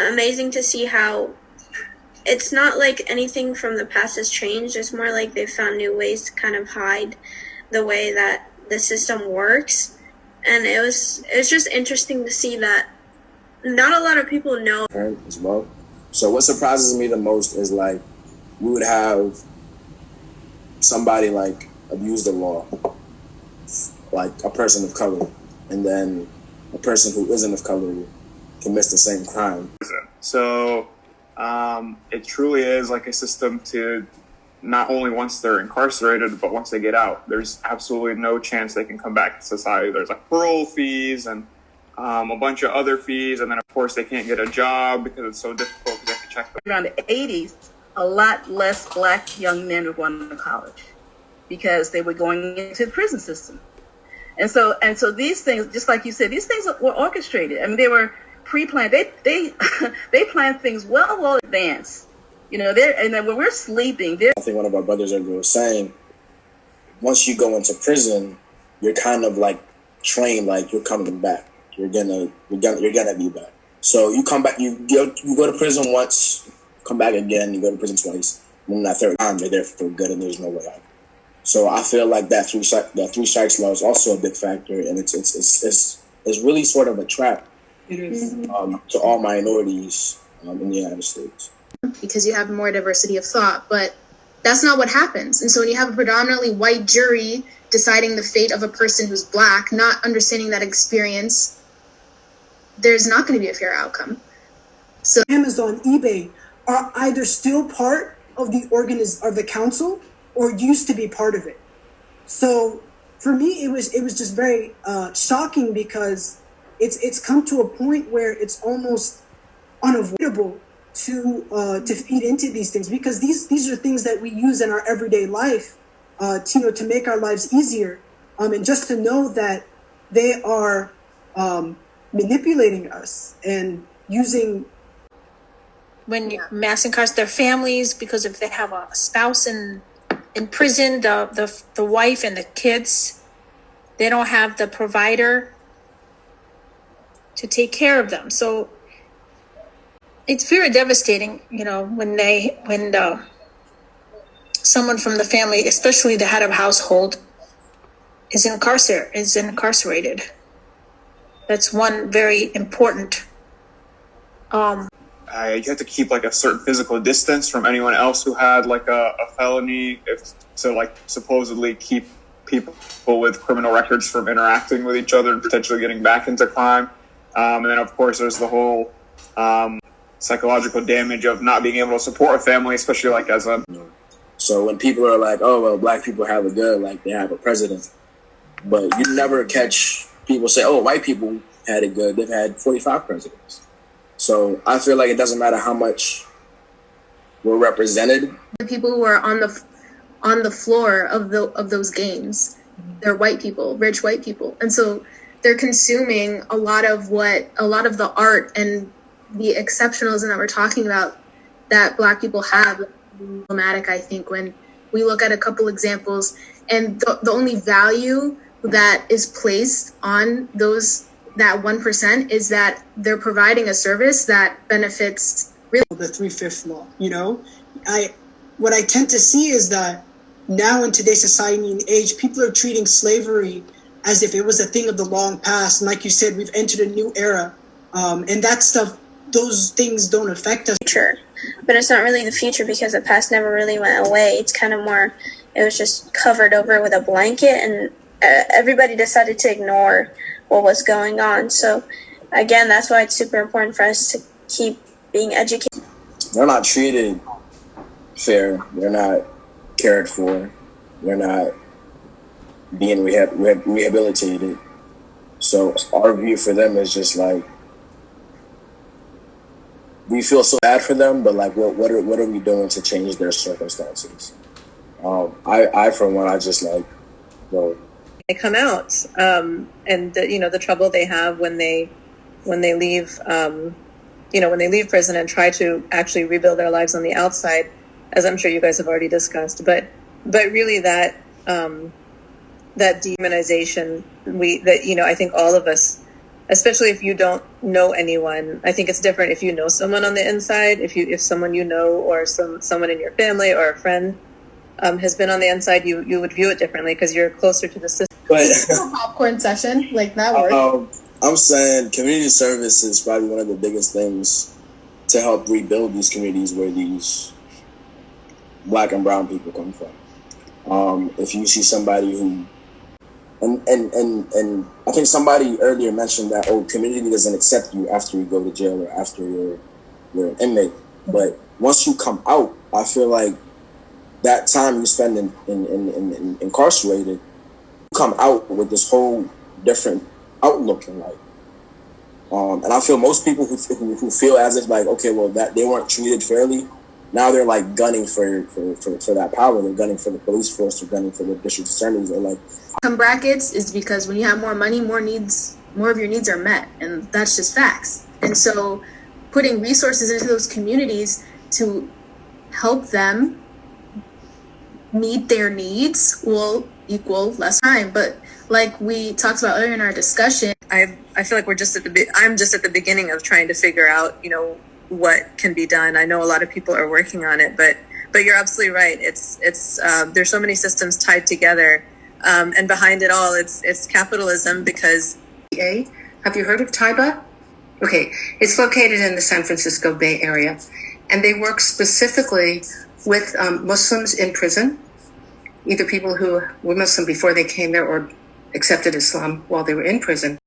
amazing to see how it's not like anything from the past has changed. It's more like they've found new ways to kind of hide the way that the system works. And it's just interesting to see that not a lot of people know. As well. So what surprises me the most is like we would have somebody like abuse the law, like a person of color, and then a person who isn't of color commits the same crime. So it truly is like a system to not only once they're incarcerated, but once they get out, there's absolutely no chance they can come back to society. There's like parole fees and a bunch of other fees, and then of course they can't get a job because it's so difficult because they have to check them. Around the 80s, a lot less black young men were going to college because they were going into the prison system. And so these things, just like you said, these things were orchestrated. I mean, they were pre-planned. They planned things well in advance. You know, and then when we're sleeping, I think one of our brothers was saying, once you go into prison, you're kind of like trained, like you're coming back. You're gonna be back. So you come back, you go to prison once, come back again, you go to prison twice. And that third time, you're there for good, and there's no way out. So I feel like that three strikes law is also a big factor, and it's really sort of a trap. It is to all minorities in the United States. Because you have more diversity of thought, but that's not what happens. And so when you have a predominantly white jury deciding the fate of a person who's black, not understanding that experience, there's not going to be a fair outcome. So Amazon, eBay are either still part of the council or used to be part of it. So for me, it was just very shocking because it's come to a point where it's almost unavoidable to feed into these things, because these are things that we use in our everyday life to make our lives easier, and just to know that they are manipulating us and using when you mass incarcerate their families, because if they have a spouse in prison, the wife and the kids, they don't have the provider to take care of them. So it's very devastating, you know, when someone from the family, especially the head of household, is incarcerated. That's one very important. You have to keep like a certain physical distance from anyone else who had like a felony, to like supposedly keep people with criminal records from interacting with each other and potentially getting back into crime. And then of course there's the whole psychological damage of not being able to support a family, especially like as a... So when people are like, oh, well, black people have it good, like they have a president. But you never catch people say, oh, white people had it good. They've had 45 presidents. So I feel like it doesn't matter how much we're represented. The people who are on the floor of those games, they're white people, rich white people. And so they're consuming a lot of the art and the exceptionalism that we're talking about that black people have. Problematic, I think, when we look at a couple examples, and the only value that is placed on that 1% is that they're providing a service that benefits really the 3/5 law. You know, what I tend to see is that now in today's society and age, people are treating slavery as if it was a thing of the long past. And like you said, we've entered a new era, and that stuff. Those things don't affect us. Future, but it's not really the future because the past never really went away. It's kind of more, it was just covered over with a blanket, and everybody decided to ignore what was going on. So again, that's why it's super important for us to keep being educated. They're not treated fair. They're not cared for. They're not being rehabilitated. So our view for them is just like, we feel so bad for them, but like, what are we doing to change their circumstances? I for one, I just like, well, they come out, and the trouble they have when they leave, when they leave prison and try to actually rebuild their lives on the outside, as I'm sure you guys have already discussed. But really that demonization, I think all of us, especially if you don't know anyone. I think it's different if you know someone on the inside. If someone you know, or someone in your family or a friend has been on the inside, you would view it differently because you're closer to the system. But popcorn session, like that works. I'm saying community service is probably one of the biggest things to help rebuild these communities where these Black and brown people come from. If you see somebody who, and I think somebody earlier mentioned that, community doesn't accept you after you go to jail or after you're an inmate. But once you come out, I feel like that time you spend in incarcerated, you come out with this whole different outlook in life. And I feel most people who feel as if like, okay, well, that they weren't treated fairly, now they're like gunning for that power. They're gunning for the police force. They're gunning for the district attorneys. They're like, Income brackets is because when you have more money, more of your needs are met, and that's just facts. And so, putting resources into those communities to help them meet their needs will equal less crime. But like we talked about earlier in our discussion, I feel like I'm just at the beginning of trying to figure out, what can be done. I know a lot of people are working on it, but you're absolutely right. It's there's so many systems tied together, and behind it all, it's capitalism. Because have you heard of TIBA? Okay, it's located in the San Francisco Bay Area, and they work specifically with Muslims in prison, either people who were Muslim before they came there or accepted Islam while they were in prison.